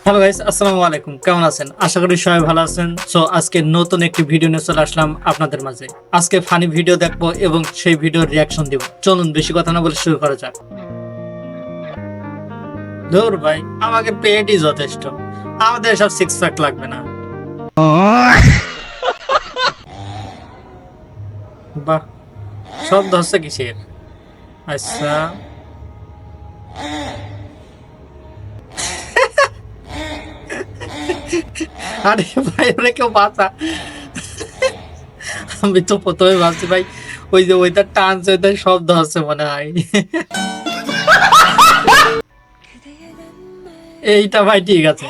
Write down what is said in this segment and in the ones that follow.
Hello guys, আসসালামু আলাইকুম। কেমন আছেন? আশা করি সবাই ভালো আছেন। সো আজকে নতুন একটি ভিডিও নিয়ে চলে আসলাম আপনাদের মাঝে। আজকে ফানি ভিডিও দেখবো এবং সেই ভিডিওর রিয়াকশন দিব। চলুন বেশি কথা না বলে শুরু করা যাক। ধুর ভাই, আমাকে পেটই যথেষ্ট, আমাদের সব সিক্স প্যাক লাগবে না। বাহ, সব ধরছে কিসের? আচ্ছা, আরে ভাই ওরে কেউ বাঁচা। আমি তো প্রথমে ভাবছি ভাই ওই যে ওইটার টানছে, ওইটার শব্দ হচ্ছে মনে হয়। এইটা ভাই ঠিক আছে,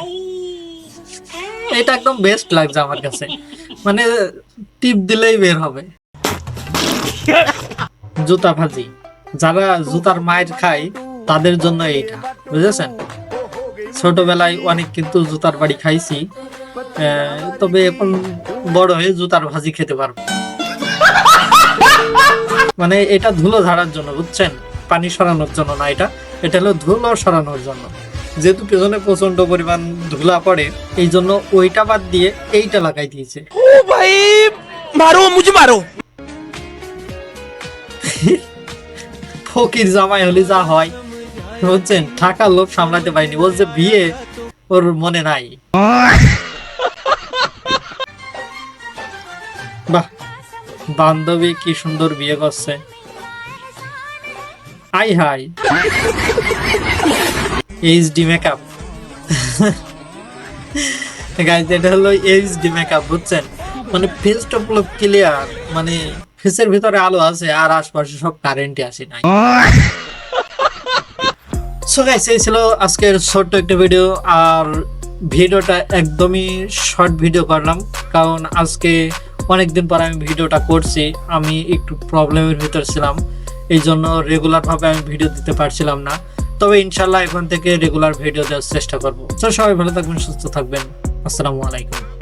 এটা একদম বেস্ট লাগছে আমার কাছে। মানে টিপ দিলেই বের হবে। জুতা ভাজি, যারা জুতার মায়ের খায় তাদের জন্য এইটা, বুঝেছেন? ছোটবেলায় অনেক কিন্তু জুতার বাড়ি খাইছি, তবে এখন বড় হয়ে জুতার ভাজি খেতে পারবো। মানে এটা ধুলো ঝাড়ার জন্য, বুঝছেন? পানি সরানোর জন্য না, এটা হলো ধুলো সরানোর জন্য। যেহেতু পেছনে প্রচন্ড পরিমাণ ধুলা পড়ে, এই জন্য ওইটা বাদ দিয়ে এইটা লাগাই দিয়েছে। ও ভাই মারো, মুঝে মারো। ফকির জামাই হলে যা হয়, বুঝছেন? টাকার লোভ সামলাতে পারিনি, বলছে বিয়ে ওর মনে নাই। বাহ, বান্ধবী কি সুন্দর বিয়ে করছে। High high, HD makeup. Guys, এটা হলো এইচডি মেকআপ, বুঝছেন? মানে ফেসটা পুরো ক্লিয়ার, মানে ফেসের ভিতরে আলো আছে আর আশপাশে সব কারেন্টই আসে নাই। সো গাইস, এই ছিল আজকের ছোট্ট একটা ভিডিও। আর ভিডিওটা একদমই শর্ট ভিডিও করলাম, কারণ আজকে অনেকদিন পর আমি ভিডিওটা করছি। আমি একটু প্রবলেমের ভিতর ছিলাম, এই জন্য রেগুলার ভাবে আমি ভিডিও দিতে পারছিলাম না। তবে ইনশাল্লাহ এখন থেকে রেগুলার ভিডিও দেওয়ার চেষ্টা করবো। তো সবাই ভালো থাকবেন, সুস্থ থাকবেন। আসসালামু আলাইকুম।